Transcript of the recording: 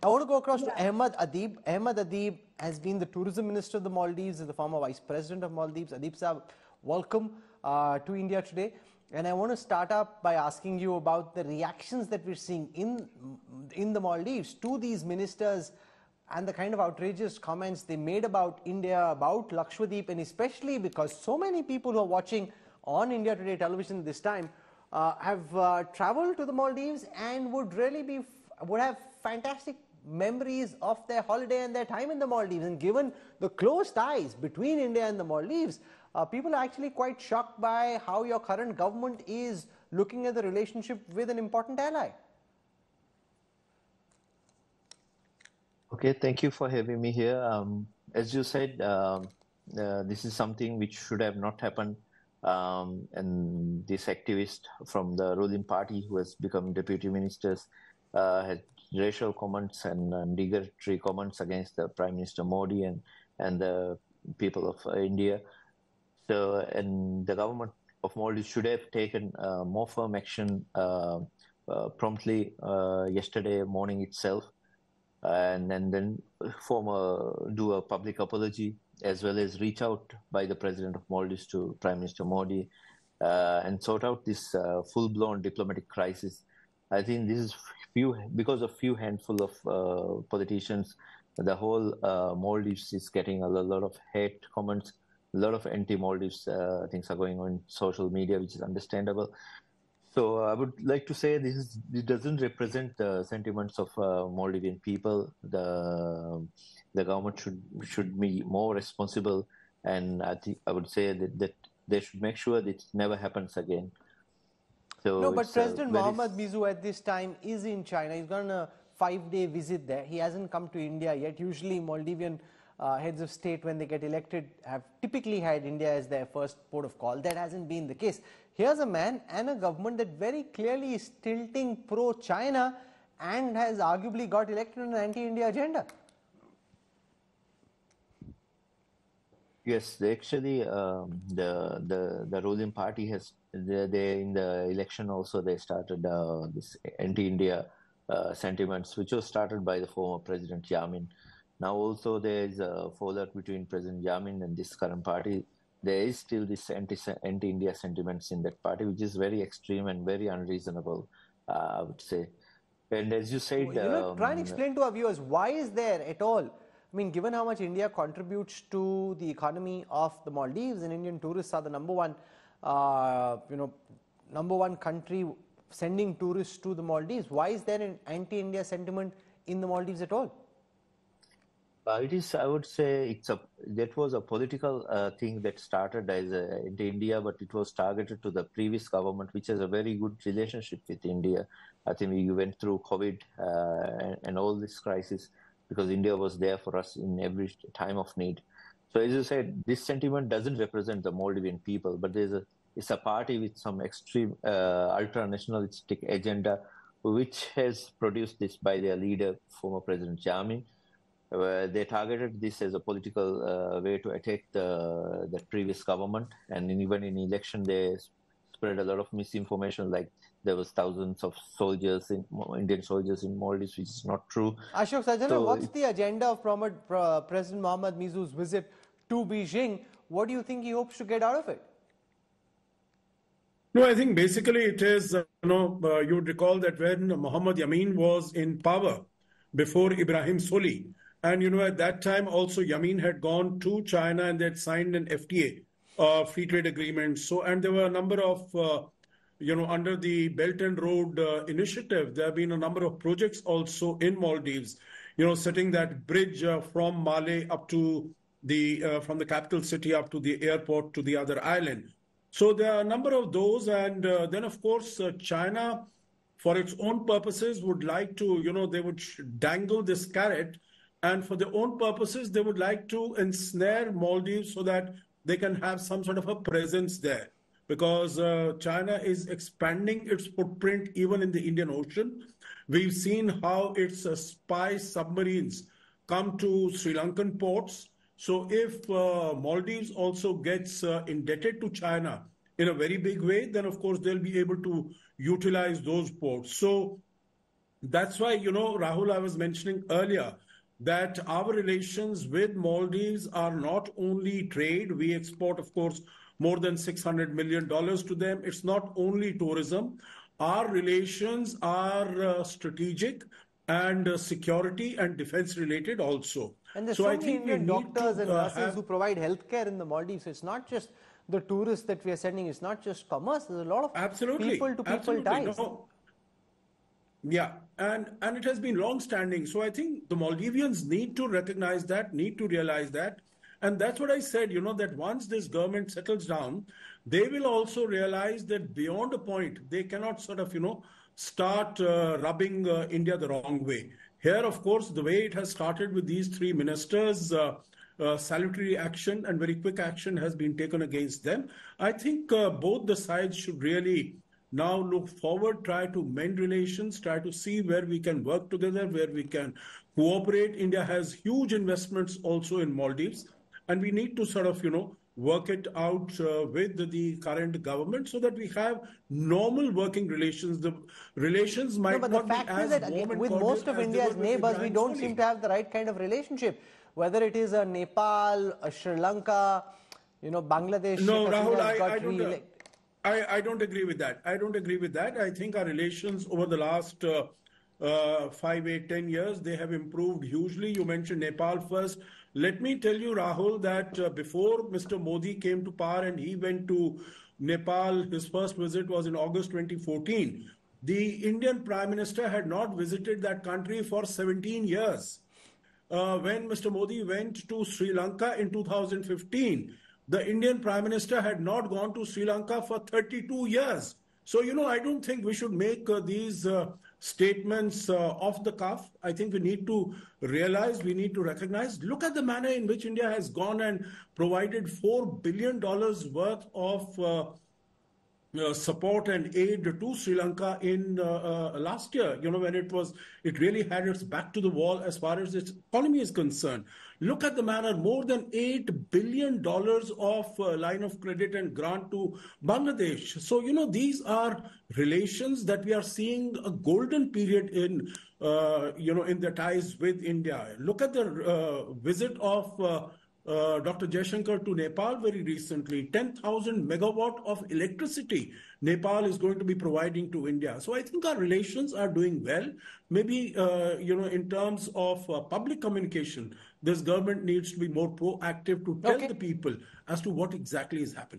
I want to go across to Ahmed Adib. Ahmed Adib has been the tourism minister of the Maldives, is the former vice president of Maldives. Adib Saab, welcome to India today. And I want to start up by asking you about the reactions that we're seeing in the Maldives to these ministers and the kind of outrageous comments they made about India, about Lakshadweep, and especially because so many people who are watching on India Today television this time have traveled to the Maldives and would really would have fantastic memories of their holiday and their time in the Maldives. And given the close ties between India and the Maldives, people are actually quite shocked by how your current government is looking at the relationship with an important ally. Okay, thank you for having me here. As you said, this is something which should have not happened. And this activist from the ruling party who has become deputy ministers had racial comments and derogatory comments against the Prime Minister Modi and the people of India. So, and the government of Maldives should have taken more firm action promptly yesterday morning itself, and then do a public apology, as well as reach out by the President of Maldives to Prime Minister Modi and sort out this full-blown diplomatic crisis. I think this is because of few handful of politicians, the whole Maldives is getting a lot of hate comments, a lot of anti-Maldives things are going on in social media, which is understandable. So I would like to say this doesn't represent the sentiments of Maldivian people. The government should be more responsible, and I would say that they should make sure that it never happens again. So no, but President Mohammad Mizu at this time is in China. He's gone on a 5-day visit there. He hasn't come to India yet. Usually Maldivian heads of state, when they get elected, have typically had India as their first port of call. That hasn't been the case. Here's a man and a government that very clearly is tilting pro-China and has arguably got elected on an anti-India agenda. Yes, actually, the ruling party has they in the election also they started this anti-India sentiments, which was started by the former President Yamin. Now also there is a fallout between President Yamin and this current party. There is still this anti-India sentiments in that party, which is very extreme and very unreasonable, I would say. And as you said, try and explain to our viewers, why is there at all? I mean, given how much India contributes to the economy of the Maldives, and Indian tourists are the number one country sending tourists to the Maldives, why is there an anti-India sentiment in the Maldives at all? It is, I would say, that was a political thing that started as into India, but it was targeted to the previous government, which has a very good relationship with India. I think we went through COVID and all this crisis because India was there for us in every time of need. So as you said, this sentiment doesn't represent the Maldivian people, but it's a party with some extreme ultra-nationalistic agenda, which has produced this by their leader, former President Yamin. They targeted this as a political way to attack the previous government, and even in election they spread a lot of misinformation, like there was thousands of Indian soldiers in Maldives, which is not true. Ashok Sajana, what's the agenda of President Mohammad Mizu's visit to Beijing? What do you think he hopes to get out of it? No, I think basically it is, you would recall that when Mohammad Yamin was in power before Ibrahim Soli, and, at that time also Yamin had gone to China and they had signed an FTA, free trade agreement. So, and there were a number of, under the Belt and Road initiative, there have been a number of projects also in Maldives, setting that bridge from Malé up to from the capital city up to the airport to the other island. So there are a number of those. And then, of course, China, for its own purposes, would like to, they would dangle this carrot. And for their own purposes, they would like to ensnare Maldives so that they can have some sort of a presence there. Because China is expanding its footprint even in the Indian Ocean. We've seen how its spy submarines come to Sri Lankan ports. So if Maldives also gets indebted to China in a very big way, then of course they'll be able to utilize those ports. So That's why, Rahul, I was mentioning earlier that our relations with Maldives are not only trade. We export, of course, more than $600 million to them. It's not only tourism. Our relations are strategic and security and defense related also. And there's So so I many think we Indian need doctors and to nurses who provide healthcare in the Maldives. It's not just the tourists that we are sending. It's not just commerce. There's a lot of absolutely, people-to-people absolutely. ties. No. Yeah, and it has been long standing. So I think the Maldivians need to recognize that, need to realize that. And that's what I said, that once this government settles down, they will also realize that beyond a point, they cannot sort of, start rubbing India the wrong way. Here, of course, the way it has started with these three ministers, salutary action and very quick action has been taken against them. I think both the sides should really now look forward, try to mend relations, try to see where we can work together, where we can cooperate. India has huge investments also in Maldives, and we need to sort of, work it out with the current government so that we have normal working relations. The relations might But the not be fact is as that warm and with cordial most of as they India's were with neighbors, we Ibrahim don't Soli. seem to have the right kind of relationship. Whether it is a Nepal, a Sri Lanka, Bangladesh, No, Sheikh Rahul, Hasina's got I don't. re-elected. I don't agree with that. I don't agree with that. I think our relations over the last 5, 8, 10 years, they have improved hugely. You mentioned Nepal first. Let me tell you, Rahul, that before Mr. Modi came to power and he went to Nepal, his first visit was in August 2014. The Indian Prime Minister had not visited that country for 17 years. When Mr. Modi went to Sri Lanka in 2015, the Indian Prime Minister had not gone to Sri Lanka for 32 years. So, I don't think we should make these statements off the cuff. I think we need to realize, we need to recognize. Look at the manner in which India has gone and provided $4 billion worth of support and aid to Sri Lanka in last year, when it really had its back to the wall as far as its economy is concerned. Look at the manner, more than $8 billion of line of credit and grant to Bangladesh. So, these are relations that we are seeing a golden period in, in the ties with India. Look at the visit of Dr. Jaishankar to Nepal very recently. 10,000 megawatt of electricity Nepal is going to be providing to India. So I think our relations are doing well. Maybe, in terms of public communication, this government needs to be more proactive to tell the people as to what exactly is happening.